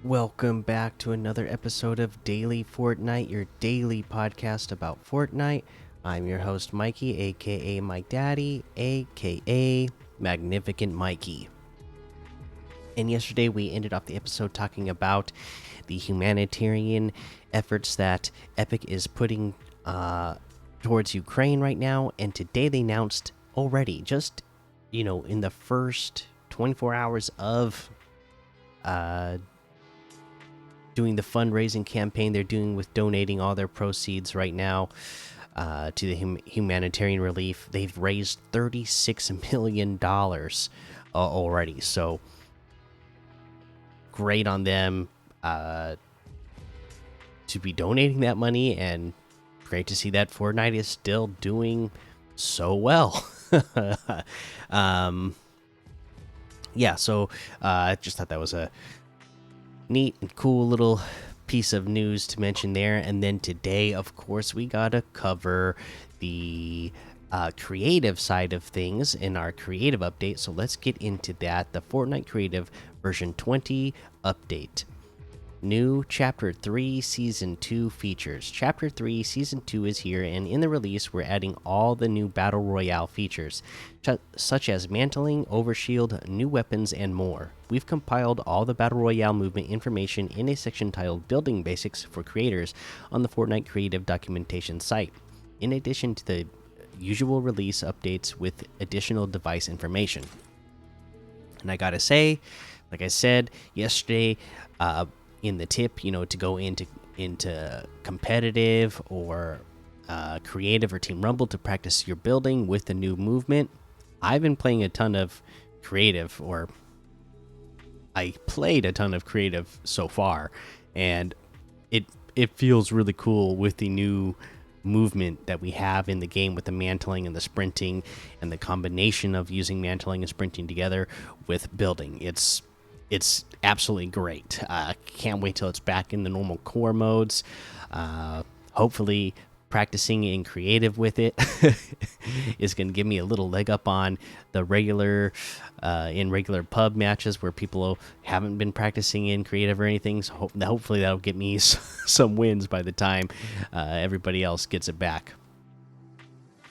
Welcome back to another episode of Daily Fortnite, your daily podcast about Fortnite. I'm your host, Mikey, aka Mike Daddy, aka Magnificent Mikey. And yesterday we ended off the episode talking about the humanitarian efforts that Epic is putting towards Ukraine right now. And today they announced already, just in the first 24 hours of doing the fundraising campaign they're doing with donating all their proceeds right now to the humanitarian relief. They've raised $36 million already. So great on them to be donating that money, and great to see that Fortnite is still doing so well. um, yeah, so I just thought that was a neat and cool little piece of news to mention there. And then today, of course, we gotta cover the creative side of things in our creative update. So let's get into that. The Fortnite Creative version 20 update. New Chapter 3 Season 2 features. Chapter 3 Season 2 is here, and in the release, we're adding all the new Battle Royale features, such as mantling, overshield, new weapons, and more. We've compiled all the Battle Royale movement information in a section titled Building Basics for Creators on the Fortnite Creative Documentation site, in addition to the usual release updates with additional device information. And I gotta say, like I said yesterday, in the tip, to go into competitive or creative or Team Rumble to practice your building with the new movement. I've been playing a ton of creative, or I played a ton of creative so far, and it feels really cool with the new movement that we have in the game with the mantling and the sprinting, and the combination of using mantling and sprinting together with building. It's absolutely great. Can't wait till it's back in the normal core modes. Hopefully, practicing in creative with it is going to give me a little leg up on the regular pub matches where people haven't been practicing in creative or anything. So hopefully that'll get me some wins by the time everybody else gets it back.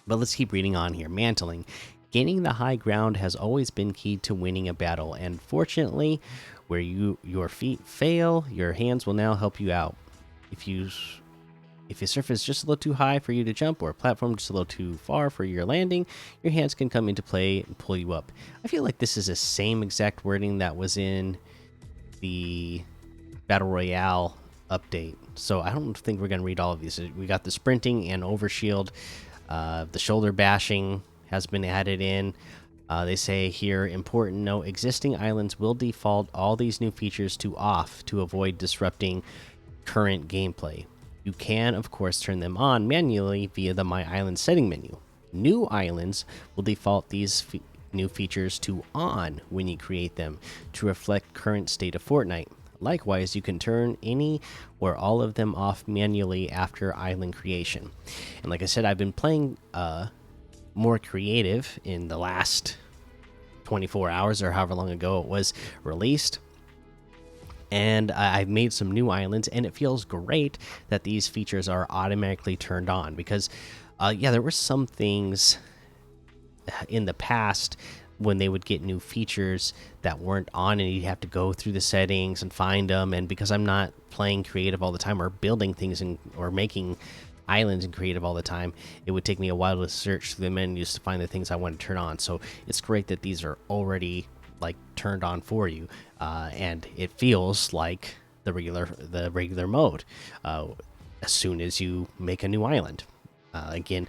But let's keep reading on here. Mantling. Gaining the high ground has always been key to winning a battle, and fortunately, where your feet fail, your hands will now help you out. If a surface is just a little too high for you to jump, or a platform just a little too far for your landing, your hands can come into play and pull you up. I feel like this is the same exact wording that was in the Battle Royale update, so I don't think we're going to read all of these. We got the sprinting and overshield, the shoulder bashing has been added in. They say here, important note, existing islands will default all these new features to off to avoid disrupting current gameplay. You can, of course, turn them on manually via the My Island setting menu. New islands will default these new features to on when you create them to reflect current state of Fortnite. Likewise, you can turn any or all of them off manually after island creation. And like I said, I've been playing more creative in the last 24 hours or however long ago it was released, and I've made some new islands, and it feels great that these features are automatically turned on, because yeah, there were some things in the past when they would get new features that weren't on, and you'd have to go through the settings and find them. And because I'm not playing creative all the time or building things or making islands and creative all the time, it would take me a while to search through the menus to find the things I want to turn on. So it's great that these are already like turned on for you, and it feels like the regular mode as soon as you make a new island. Again,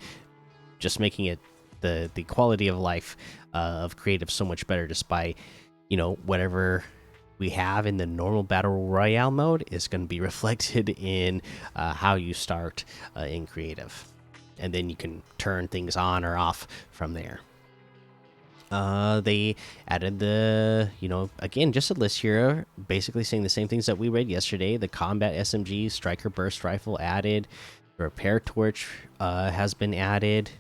just making it the quality of life of creative so much better, just by whatever we have in the normal battle royale mode is going to be reflected in how you start in creative, and then you can turn things on or off from there. They added the again, just a list here basically saying the same things that we read yesterday. The combat SMG striker burst rifle added, the repair torch has been added,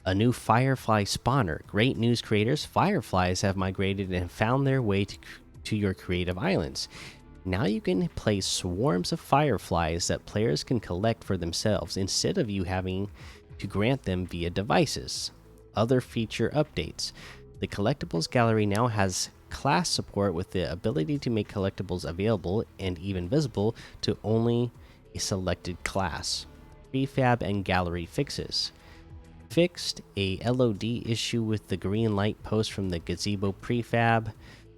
a new firefly spawner. Great news, creators. Fireflies have migrated and found their way to your creative islands. Now you can place swarms of fireflies that players can collect for themselves instead of you having to grant them via devices. Other feature updates: the collectibles gallery now has class support with the ability to make collectibles available and even visible to only a selected class. Prefab and gallery fixes: fixed a LOD issue with the green light post from the gazebo prefab.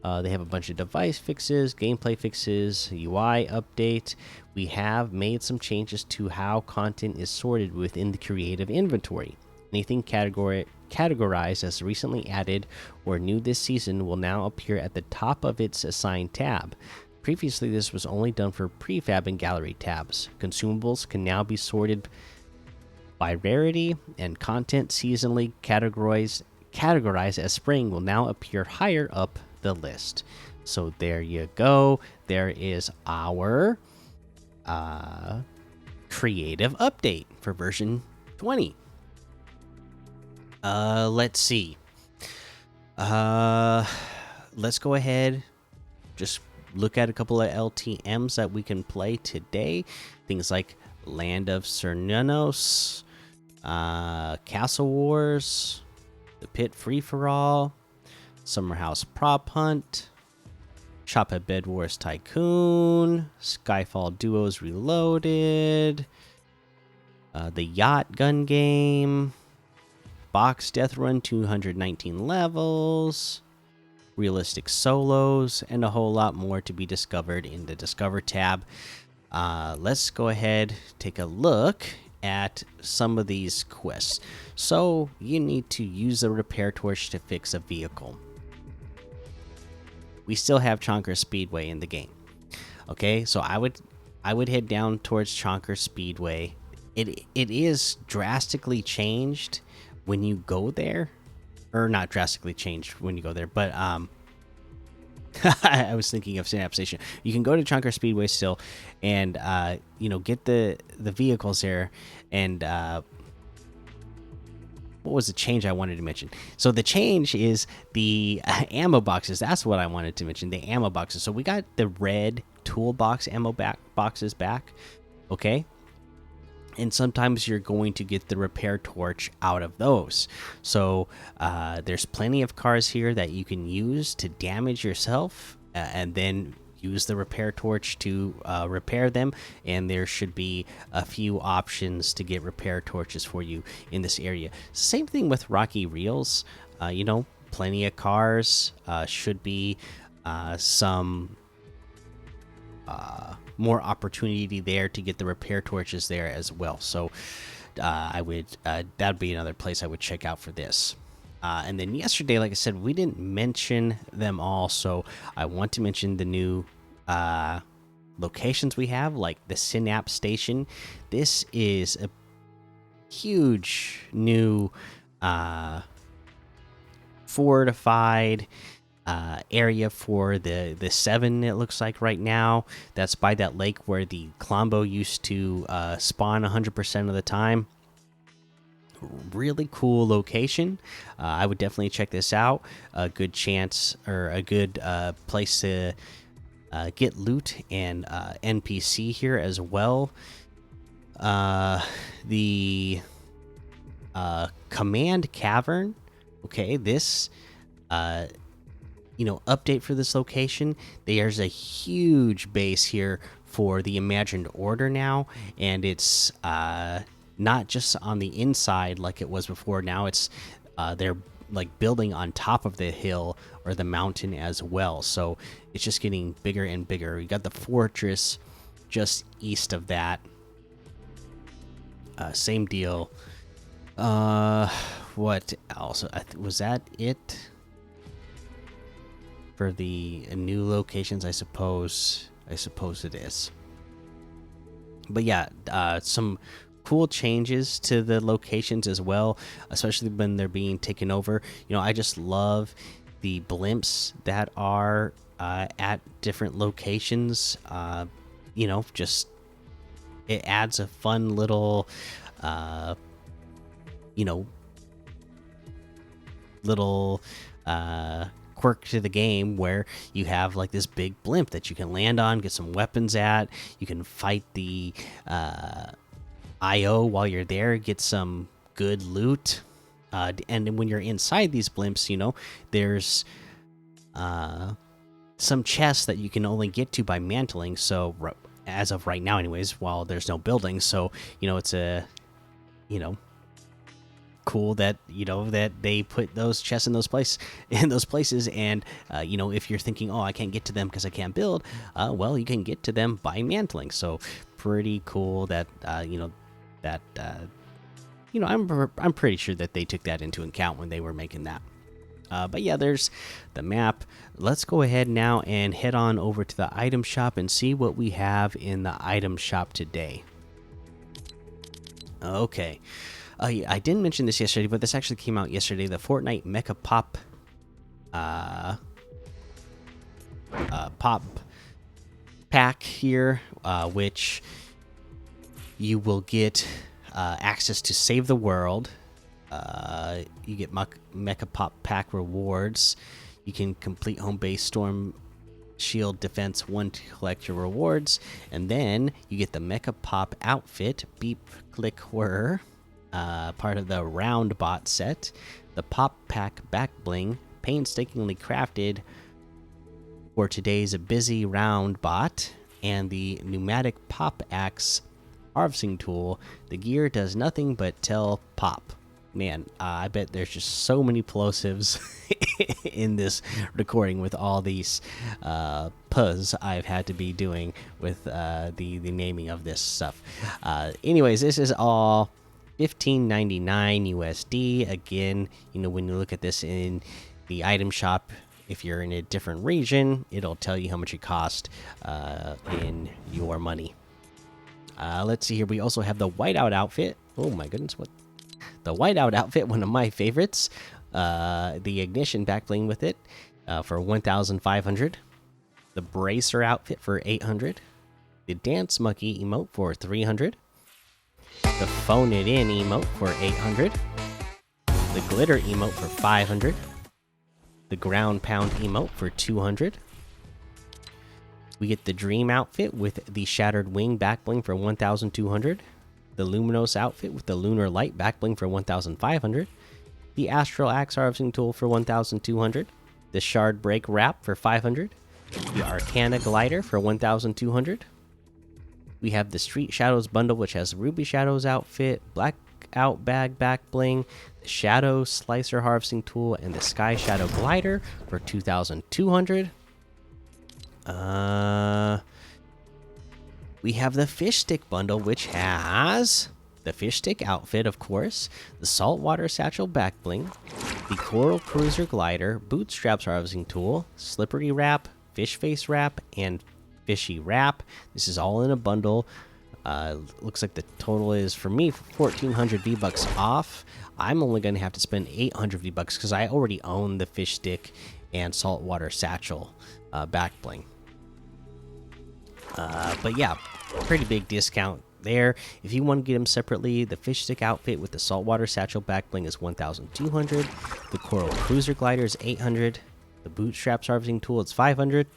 They have a bunch of device fixes, gameplay fixes, UI update. We have made some changes to how content is sorted within the creative inventory. Anything categorized as recently added or new this season will now appear at the top of its assigned tab. Previously, this was only done for prefab and gallery tabs. Consumables can now be sorted by rarity, and content seasonally categorized as spring will now appear higher up the list. So there you go. There is our creative update for version 20. Let's see. Let's go ahead. Just look at a couple of LTMs that we can play today. Things like Land of Cernunnos, Castle Wars, The Pit Free for All, Summer House Prop Hunt, Shop at Bed Wars Tycoon, Skyfall Duos Reloaded, the Yacht Gun Game, Box Death Run 219 levels, Realistic Solos, and a whole lot more to be discovered in the Discover tab. Let's go ahead, take a look at some of these quests. So you need to use the repair torch to fix a vehicle. We still have Chonker Speedway in the game. Okay, so I would head down towards Chonker Speedway. It is drastically changed when you go there, or not drastically changed when you go there, but I was thinking of Synapse Station. You can go to Chonker Speedway still, and you know, get the vehicles there. And what was the change I wanted to mention? So the change is the ammo boxes. That's what I wanted to mention. The ammo boxes. So we got the red toolbox ammo boxes back. Okay. And sometimes you're going to get the repair torch out of those. So there's plenty of cars here that you can use to damage yourself, and then use the repair torch to repair them. And there should be a few options to get repair torches for you in this area. Same thing with Rocky Reels. You know, plenty of cars. Should be some more opportunity there to get the repair torches there as well. So I would that'd be another place I would check out for this. And then yesterday, like I said, we didn't mention them all, so I want to mention the new locations we have, like the Synapse Station. This is a huge new fortified area for the 7. It looks like right now that's by that lake where the Klombo used to spawn 100% of the time. Really cool location. I would definitely check this out. A good chance, or a good place to get loot and NPC here as well. The Command Cavern. Okay, this you know, update for this location. There's a huge base here for the Imagined Order now, and it's not just on the inside like it was before. Now it's they're like building on top of the hill or the mountain as well, so it's just getting bigger and bigger. We got the fortress just east of that. Same deal. What else? Was that it for the new locations? I suppose it is. But yeah, some cool changes to the locations as well, especially when they're being taken over. You know, I just love the blimps that are at different locations. You know, just it adds a fun little you know, little quirk to the game where you have like this big blimp that you can land on, get some weapons at. You can fight the IO while you're there, get some good loot. And then when you're inside these blimps, there's some chests that you can only get to by mantling. So as of right now, anyways, while there's no buildings, so it's a cool that that they put those chests in those places. And if you're thinking, oh, I can't get to them because I can't build, well, you can get to them by mantling. So pretty cool that that I'm pretty sure that they took that into account when they were making that. But yeah, there's the map. Let's go ahead now and head on over to the item shop and see what we have in the item shop today. Okay. Yeah, I didn't mention this yesterday, but this actually came out yesterday. The Fortnite Mecha Pop Pop Pack here, which you will get access to Save the World. You get Mecha Pop Pack rewards. You can complete Home Base Storm Shield Defense 1 to collect your rewards. And then you get the Mecha Pop outfit, Beep Click Whir, part of the Round Bot set. The Pop Pack Back Bling, painstakingly crafted for today's busy round bot. And the Pneumatic Pop Axe harvesting tool. The gear does nothing but tell pop. Man, I bet there's just so many plosives in this recording with all these puzzs I've had to be doing with the naming of this stuff. Anyways, this is all $15.99 USD. Again, when you look at this in the item shop, if you're in a different region, it'll tell you how much it cost in your money. Let's see here. We also have the whiteout outfit. Oh my goodness, what? The whiteout outfit, one of my favorites. The ignition back bling with it for 1,500. The bracer outfit for 800. The dance monkey emote for 300. The phone it in emote for 800. The glitter emote for 500. The ground pound emote for 200. We get the dream outfit with the shattered wing back bling for 1,200. The luminous outfit with the lunar light back bling for 1,500. The astral axe harvesting tool for 1,200. The shard break wrap for 500. The arcana glider for 1,200. We have the street shadows bundle, which has ruby shadows outfit, blackout bag back bling, the shadow slicer harvesting tool, and the sky shadow glider for 2,200. We have the fish stick bundle, which has the fish stick outfit, of course, the saltwater satchel back bling, the coral cruiser glider, bootstraps harvesting tool, slippery wrap, fish face wrap, and fishy wrap. This is all in a bundle. Looks like the total is for me 1,400 V-bucks off. I'm only going to have to spend 800 V-bucks because I already own the fish stick and saltwater satchel back bling. But yeah, pretty big discount there. If you want to get them separately, the fish stick outfit with the saltwater satchel back bling is 1,200. The coral cruiser glider is 800. The bootstraps harvesting tool is 500.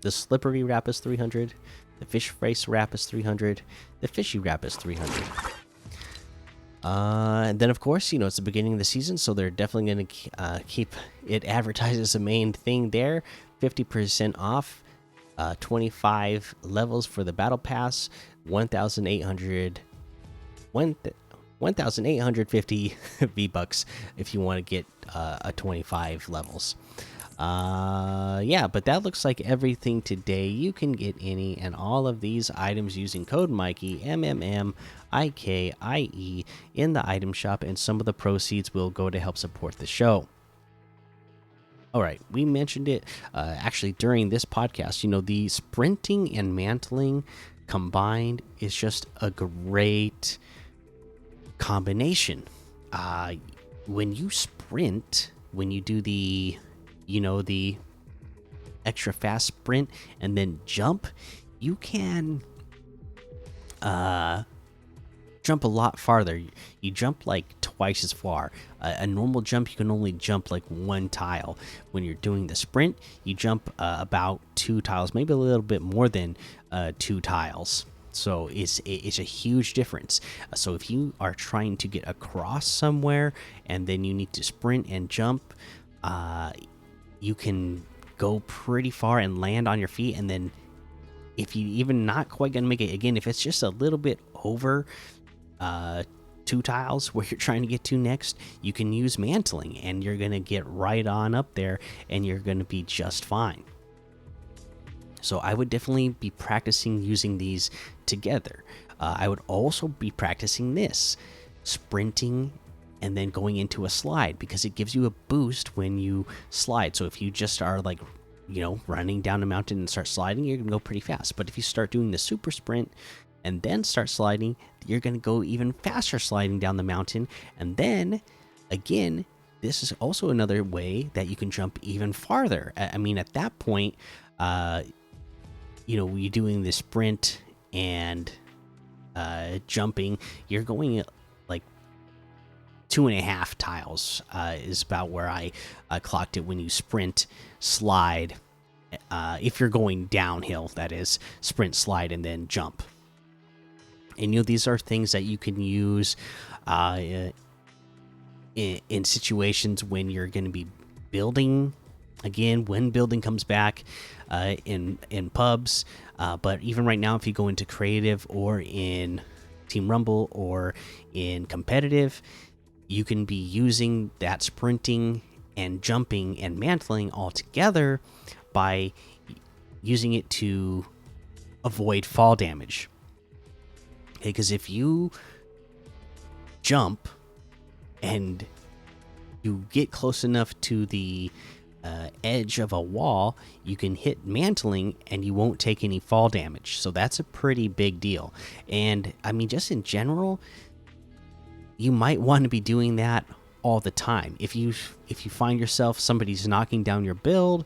The slippery wrap is 300. The fish face wrap is 300. The fishy wrap is 300. And then of course, it's the beginning of the season, so they're definitely going to keep it advertised as a main thing there. 50% off. 25 levels for the battle pass, 1,850 V-bucks if you want to get a 25 levels. Yeah, but that looks like everything today. You can get any and all of these items using code Mikey, MMMIKIE, in the item shop, and some of the proceeds will go to help support the show. All right, we mentioned it actually during this podcast. The sprinting and mantling combined is just a great combination. When you sprint, when you do the extra fast sprint and then jump, you can jump a lot farther. You jump like twice as far. A normal jump, you can only jump like one tile. When you're doing the sprint, you jump about 2 tiles, maybe a little bit more than 2 tiles. So it's a huge difference. So if you are trying to get across somewhere and then you need to sprint and jump, you can go pretty far and land on your feet. And then if you even not quite gonna make it again, if it's just a little bit over 2 tiles where you're trying to get to next, you can use mantling and you're gonna get right on up there and you're gonna be just fine. So I would definitely be practicing using these together. I would also be practicing this, sprinting and then going into a slide, because it gives you a boost when you slide. So if you just are like, running down a mountain and start sliding, you're gonna go pretty fast. But if you start doing the super sprint and then start sliding, you're gonna go even faster sliding down the mountain. And then again, this is also another way that you can jump even farther. I mean, at that point, you're doing the sprint and jumping, you're going like 2.5 tiles is about where I clocked it when you sprint, slide. If you're going downhill, that is, sprint, slide, and then jump. And these are things that you can use in situations when you're going to be building. Again, when building comes back in pubs, but even right now, if you go into creative or in Team Rumble or in competitive, you can be using that sprinting and jumping and mantling all together by using it to avoid fall damage. Okay, because if you jump and you get close enough to the edge of a wall, you can hit mantling and you won't take any fall damage. So that's a pretty big deal. And I mean, just in general, you might want to be doing that all the time. If you find yourself somebody's knocking down your build,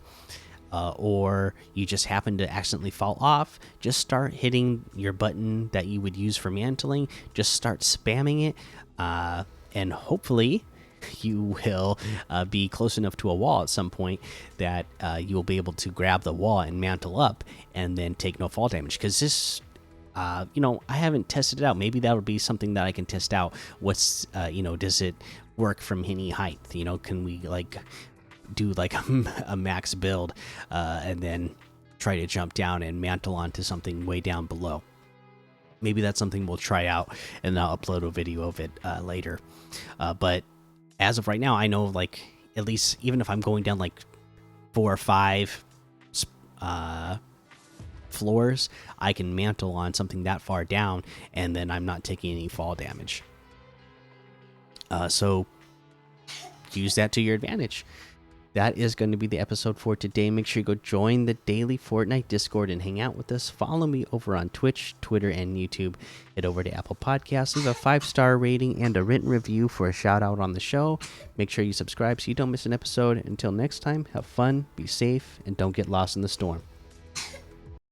or you just happen to accidentally fall off, just start hitting your button that you would use for mantling. Just start spamming it, and hopefully you will be close enough to a wall at some point that you will be able to grab the wall and mantle up and then take no fall damage. Because this, I haven't tested it out. Maybe that would be something that I can test out. What's, does it work from any height? Can we like do like a max build and then try to jump down and mantle onto something way down below? Maybe that's something we'll try out, and I'll upload a video of it later. But as of right now, I know, like, at least even if I'm going down like 4 or 5 floors, I can mantle on something that far down, and then I'm not taking any fall damage. So use that to your advantage. That is going to be the episode for today. Make sure you go join the daily Fortnite Discord and hang out with us. Follow me over on Twitch, Twitter, and YouTube. Head over to Apple Podcasts, leave a 5-star rating and a written review for a shout out on the show. Make sure you subscribe so you don't miss an episode. Until next time, have fun, be safe, and don't get lost in the storm.